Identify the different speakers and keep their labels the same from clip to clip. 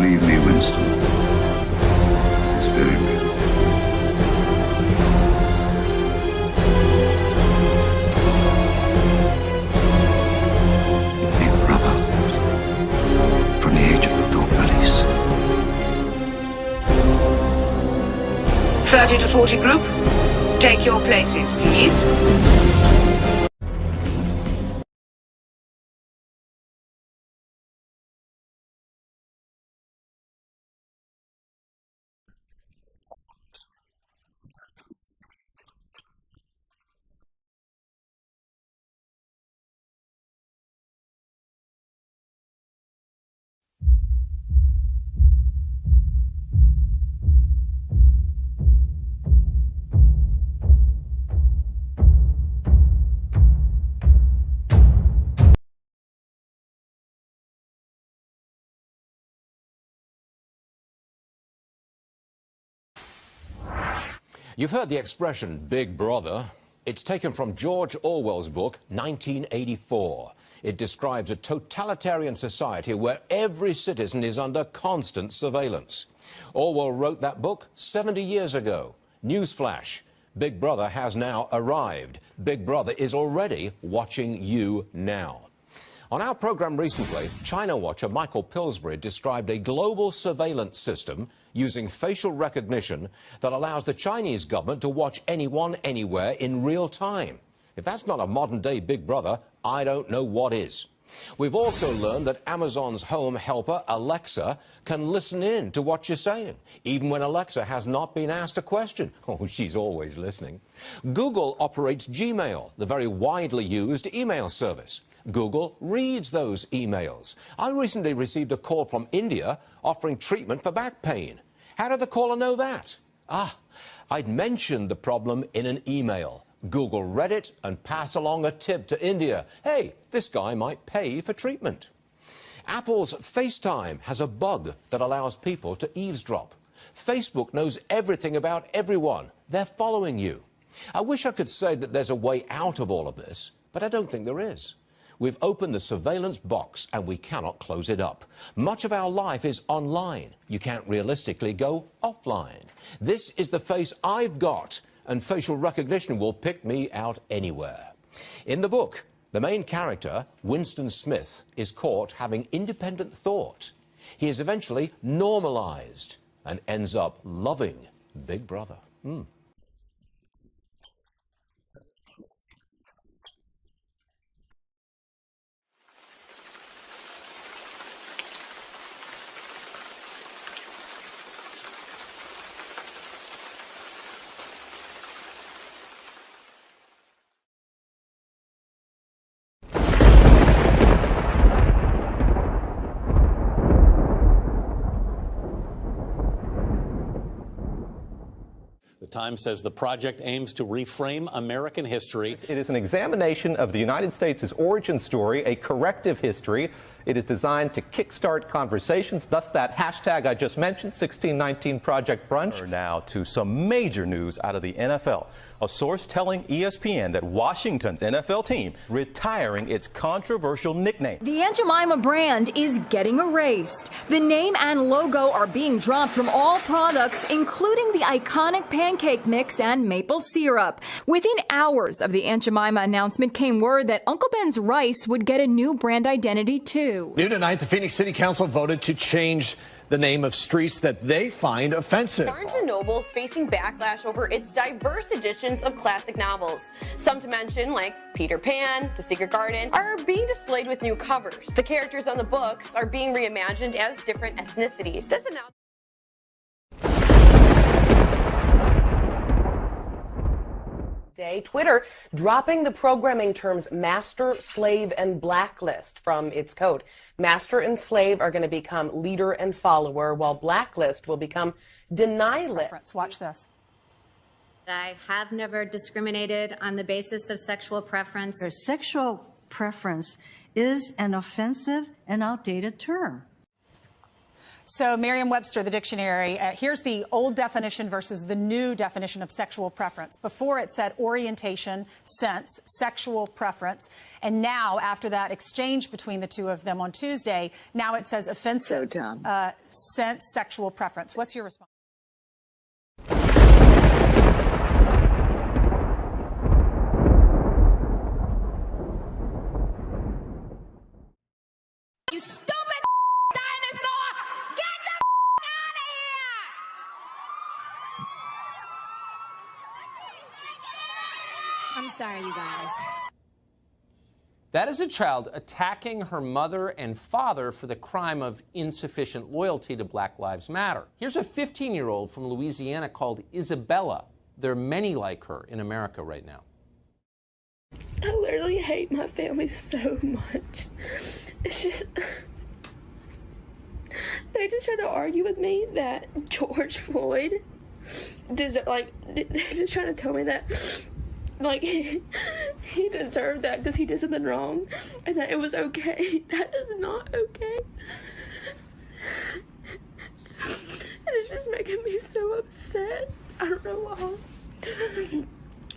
Speaker 1: Believe me, Winston, it's very real. Big brother, from the age of the thought police.
Speaker 2: 30 to 40 group, take your places, please.
Speaker 3: You've heard the expression, Big Brother. It's taken from George Orwell's book, 1984. It describes a totalitarian society where every citizen is under constant surveillance. Orwell wrote that book 70 years ago. Newsflash, Big Brother has now arrived. Big Brother is already watching you now. On our program recently, China watcher Michael Pillsbury described a global surveillance system using facial recognition that allows the Chinese government to watch anyone, anywhere in real time. If that's not a modern-day Big Brother, I don't know what is. We've also learned that Amazon's home helper, Alexa, can listen in to what you're saying, even when Alexa has not been asked a question. Oh, she's always listening. Google operates Gmail, the very widely used email service. Google reads those emails. I recently received a call from India offering treatment for back pain. How did the caller know that? I'd mentioned the problem in an email. Google read it and passed along a tip to India. Hey, this guy might pay for treatment. Apple's FaceTime has a bug that allows people to eavesdrop. Facebook knows everything about everyone. They're following you. I wish I could say that there's a way out of all of this, but I don't think there is. We've opened the surveillance box and we cannot close it up. Much of our life is online. You can't realistically go offline. This is the face I've got, and facial recognition will pick me out anywhere. In the book, the main character, Winston Smith, is caught having independent thought. He is eventually normalized and ends up loving Big Brother.
Speaker 4: The Times says the project aims to reframe American history.
Speaker 5: It is an examination of the United States' origin story, a corrective history. It is designed to kickstart conversations, thus that hashtag I just mentioned, 1619 Project Brunch.
Speaker 6: Now to some major news out of the NFL. A source telling ESPN that Washington's NFL team retiring its controversial nickname.
Speaker 7: The Aunt Jemima brand is getting erased. The name and logo are being dropped from all products, including the iconic pancake mix and maple syrup. Within hours of the Aunt Jemima announcement came word that Uncle Ben's rice would get a new brand identity too.
Speaker 8: New tonight, the Phoenix City Council voted to change the name of streets that they find offensive.
Speaker 9: Barnes & Noble facing backlash over its diverse editions of classic novels. Some to mention, like Peter Pan, The Secret Garden, are being displayed with new covers. The characters on the books are being reimagined as different ethnicities. This announcement
Speaker 10: Twitter dropping the programming terms master, slave, and blacklist from its code. Master and slave are going to become leader and follower, while blacklist will become deny list.
Speaker 11: Watch this.
Speaker 12: I have never discriminated on the basis of sexual preference.
Speaker 13: Sexual preference is an offensive and outdated term.
Speaker 11: So Merriam-Webster, the dictionary, here's the old definition versus the new definition of sexual preference. Before it said orientation, sense, sexual preference. And now, after that exchange between the two of them on Tuesday, now it says offensive, sense, sexual preference. What's your response?
Speaker 13: You stupid dinosaur! Get the out of here! I'm sorry, you guys.
Speaker 14: That is a child attacking her mother and father for the crime of insufficient loyalty to Black Lives Matter. Here's a 15-year-old from Louisiana called Isabella. There are many like her in America right now.
Speaker 15: I literally hate my family so much. It's just, they just try to argue with me that George Floyd they're just trying to tell me that, like, he deserved that because he did something wrong and that it was okay. That is not okay. And it's just making me so upset. I don't know why.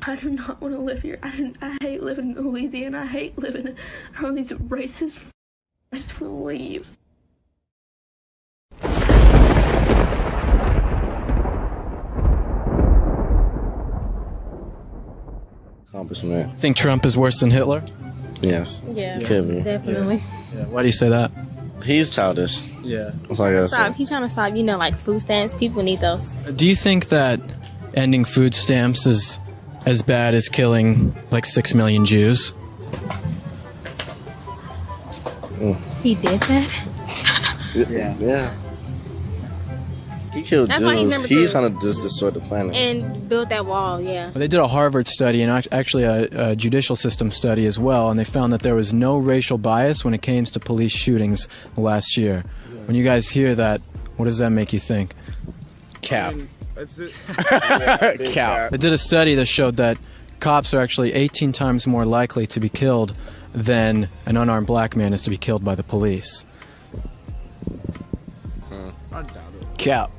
Speaker 15: I do not want to live here. I hate living in Louisiana. I hate living around these racist. I just want to leave.
Speaker 16: Accomplishment.
Speaker 17: Think Trump is worse than Hitler?
Speaker 16: Yes.
Speaker 18: Yeah,
Speaker 16: could be.
Speaker 18: definitely.
Speaker 17: Yeah. Why do you say that?
Speaker 16: He's childish.
Speaker 17: Yeah.
Speaker 16: That's all I gotta say.
Speaker 18: He's trying to stop, like food stamps. People need those.
Speaker 17: Do you think that ending food stamps is as bad as killing like 6 million Jews?
Speaker 18: He did that?
Speaker 16: Yeah. He killed
Speaker 18: That's why he's
Speaker 16: Jews.
Speaker 18: number
Speaker 16: He's
Speaker 18: two.
Speaker 16: trying to just destroy the planet.
Speaker 18: And built that wall, yeah.
Speaker 17: They did a Harvard study and actually a judicial system study as well, and they found that there was no racial bias when it came to police shootings last year. When you guys hear that, what does that make you think?
Speaker 16: Cap.
Speaker 17: Cap. They did a study that showed that cops are actually 18 times more likely to be killed than an unarmed black man is to be killed by the police. Cap.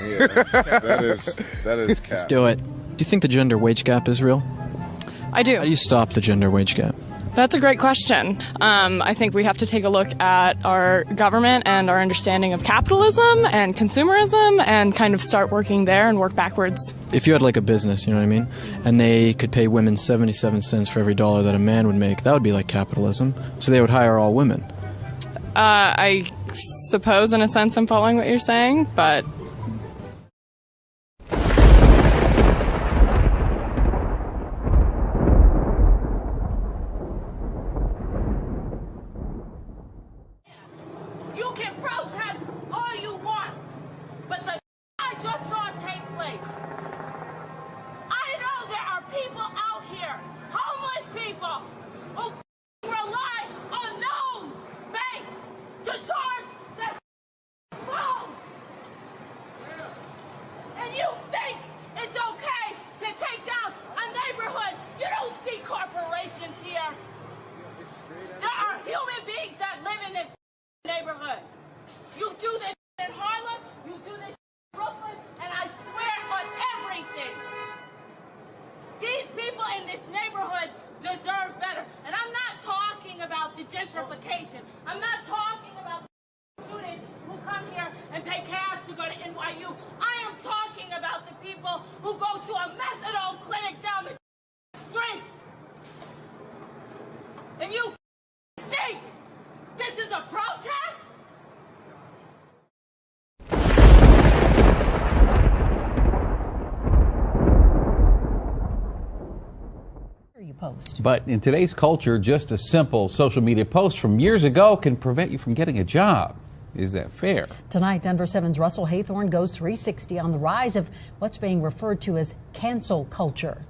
Speaker 16: Yeah, that is cap.
Speaker 17: Let's do it. Do you think the gender wage gap is real?
Speaker 19: I do.
Speaker 17: How do you stop the gender wage gap?
Speaker 19: That's a great question. I think we have to take a look at our government and our understanding of capitalism and consumerism and kind of start working there and work backwards.
Speaker 17: If you had like a business, you know what I mean, and they could pay women 77 cents for every dollar that a man would make, that would be like capitalism. So they would hire all women.
Speaker 19: I suppose in a sense I'm following what you're saying, but...
Speaker 13: You can protest all you want, but the I just saw take place. I know there are people out here, homeless people, who rely on those banks to charge their phone. And you think it's okay to take down a neighborhood? You don't see corporations here. There are human beings that live in this neighborhood. You do this in Harlem, you do this in Brooklyn, and I swear on everything. These people in this neighborhood deserve better. And I'm not talking about the gentrification. I'm not talking about students who come here and pay cash to go to NYU. I am talking about the people who go to a methadone clinic down the street. And you think this is a protest?
Speaker 20: But in today's culture, just a simple social media post from years ago can prevent you from getting a job. Is that fair?
Speaker 21: Tonight, Denver 7's Russell Haythorne goes 360 on the rise of what's being referred to as cancel culture.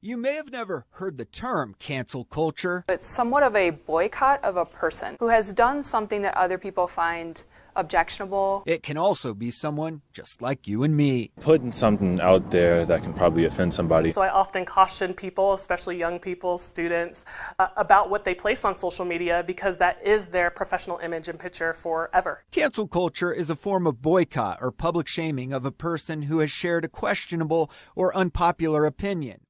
Speaker 21: You may have never heard the term cancel culture.
Speaker 22: It's somewhat of a boycott of a person who has done something that other people find objectionable.
Speaker 21: It can also be someone just like you and me.
Speaker 23: Putting something out there that can probably offend somebody.
Speaker 24: So I often caution people, especially young people, students, about what they place on social media because that is their professional image and picture forever.
Speaker 21: Cancel culture is a form of boycott or public shaming of a person who has shared a questionable or unpopular opinion.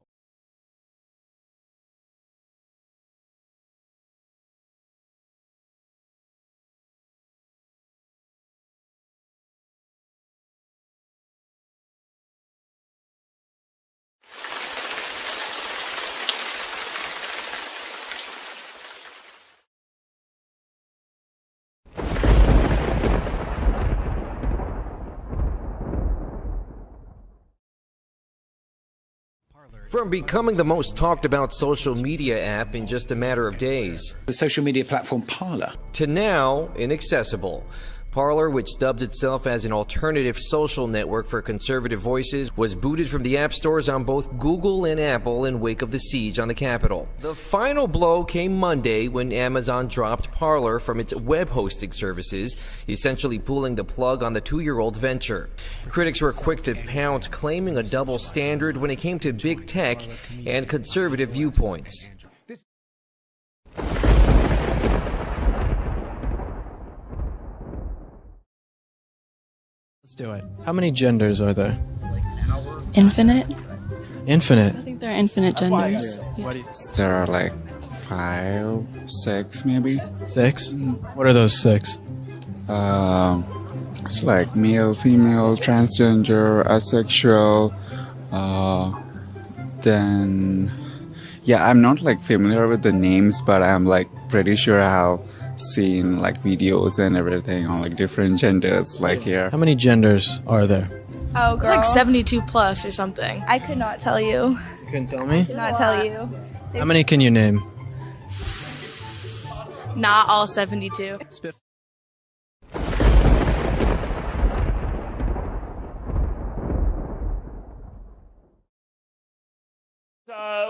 Speaker 25: From becoming the most talked about social media app in just a matter of days,
Speaker 26: the social media platform Parler,
Speaker 25: to now inaccessible. Parler, which dubbed itself as an alternative social network for conservative voices, was booted from the app stores on both Google and Apple in wake of the siege on the Capitol. The final blow came Monday when Amazon dropped Parler from its web hosting services, essentially pulling the plug on the 2-year-old venture. Critics were quick to pounce, claiming a double standard when it came to big tech and conservative viewpoints.
Speaker 17: Let's do it. How many genders are there?
Speaker 19: Infinite?
Speaker 17: Infinite.
Speaker 19: I think there are infinite genders.
Speaker 17: Yeah.
Speaker 27: There are like 5, 6 maybe.
Speaker 17: 6? What are those 6?
Speaker 27: It's like male, female, transgender, asexual. Then, yeah, I'm not like familiar with the names, but I'm like pretty sure I've seen like videos and everything on like different genders like here.
Speaker 17: How many genders are there?
Speaker 19: Oh, girl. It's like 72 plus or something. I could not tell you.
Speaker 17: You couldn't tell me?
Speaker 19: Could not tell you.
Speaker 17: How many can you name?
Speaker 19: Not all 72.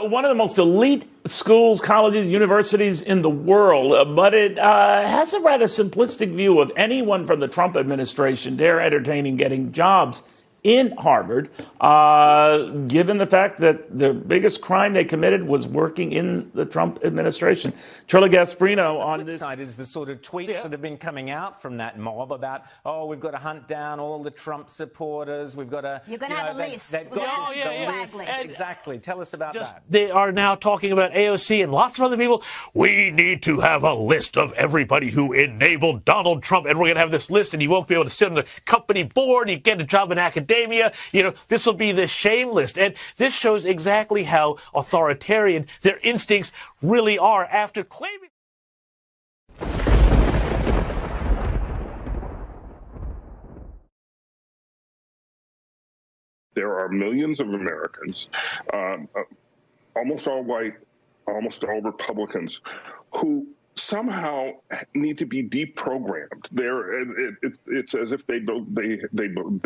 Speaker 28: One of the most elite schools, colleges, universities in the world, but it has a rather simplistic view of anyone from the Trump administration dare entertaining getting jobs in Harvard, given the fact that the biggest crime they committed was working in the Trump administration. Charlie Gasparino on this.
Speaker 29: The flip side is the sort of tweets that have been coming out from that mob about, oh, we've got to hunt down all the Trump supporters. We've got to.
Speaker 30: You're going to have a list.
Speaker 29: They've got the list. Exactly. Tell us about that.
Speaker 31: They are now talking about AOC and lots of other people. We need to have a list of everybody who enabled Donald Trump, and we're going to have this list, and you won't be able to sit on the company board. You get a job in academia. You know, this will be the shame list. And this shows exactly how authoritarian their instincts really are after claiming.
Speaker 32: There are millions of Americans, almost all white, almost all Republicans, who somehow need to be deprogrammed. It's as if they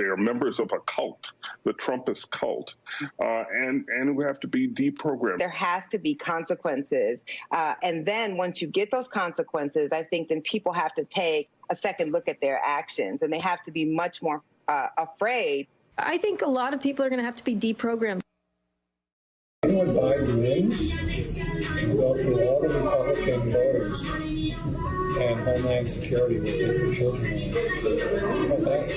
Speaker 32: are members of a cult, the Trumpist cult, and who have to be deprogrammed.
Speaker 33: There has to be consequences, and then once you get those consequences, I think then people have to take a second look at their actions, and they have to be much more afraid.
Speaker 34: I think a lot of people are going to have to be deprogrammed.
Speaker 35: You know what Biden means? Go through all the Republican voters and Homeland Security will take their children away.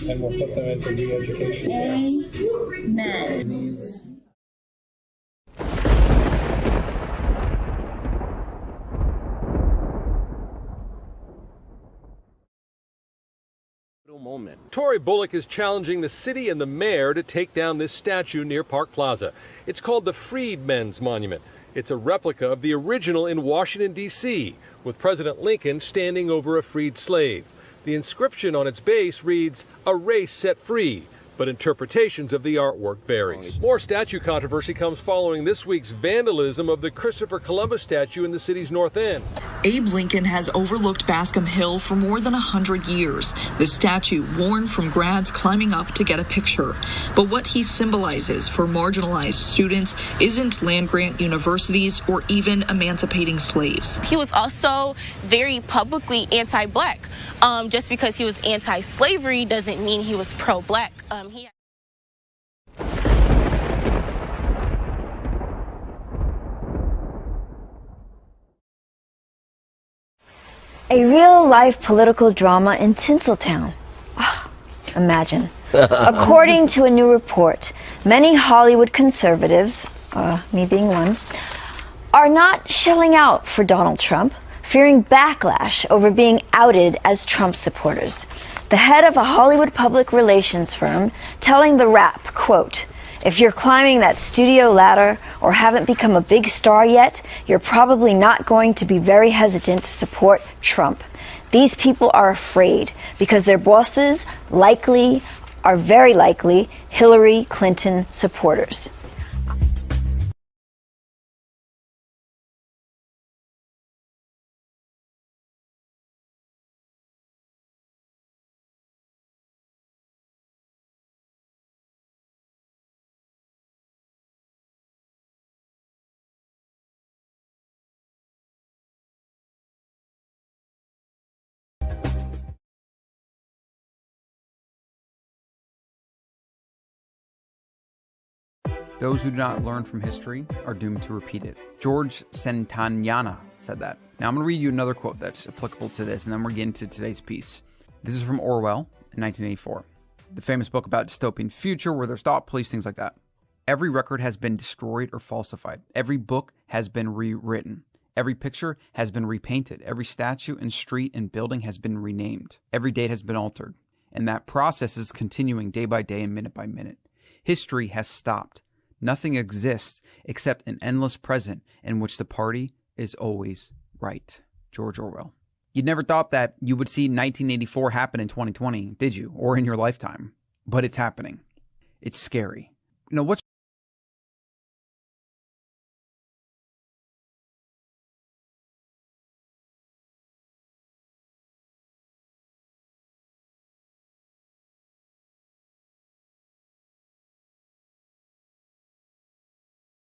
Speaker 35: And we'll put them into re-education camps.
Speaker 34: Amen.
Speaker 36: Moment. Tory Bullock is challenging the city and the mayor to take down this statue near Park Plaza. It's called the Freedmen's Monument. It's a replica of the original in Washington, D.C., with President Lincoln standing over a freed slave. The inscription on its base reads, "A race set free," but interpretations of the artwork varies. More statue controversy comes following this week's vandalism of the Christopher Columbus statue in the city's North End.
Speaker 1: Abe Lincoln has overlooked Bascom Hill for more than 100 years. The statue worn from grads climbing up to get a picture. But what he symbolizes for marginalized students isn't land-grant universities or even emancipating slaves.
Speaker 2: He was also very publicly anti-black. Just because he was anti-slavery doesn't mean he was pro-black.
Speaker 3: A real-life political drama in Tinseltown. Oh, imagine. According to a new report, many Hollywood conservatives, me being one, are not shelling out for Donald Trump, fearing backlash over being outed as Trump supporters. The head of a Hollywood public relations firm telling The Wrap, quote, "If you're climbing that studio ladder or haven't become a big star yet, you're probably not going to be very hesitant to support Trump. These people are afraid because their bosses are very likely Hillary Clinton supporters."
Speaker 2: Those who do not learn from history are doomed to repeat it. George Santayana said that. Now I'm going to read you another quote that's applicable to this, and then we're getting to today's piece. This is from Orwell in 1984, the famous book about dystopian future where there's thought police, things like that. Every record has been destroyed or falsified. Every book has been rewritten. Every picture has been repainted. Every statue and street and building has been renamed. Every date has been altered. And that process is continuing day by day and minute by minute. History has stopped. Nothing exists except an endless present in which the party is always right. George Orwell. You'd never thought that you would see 1984 happen in 2020, did you? Or in your lifetime. But it's happening. It's scary. You know, what's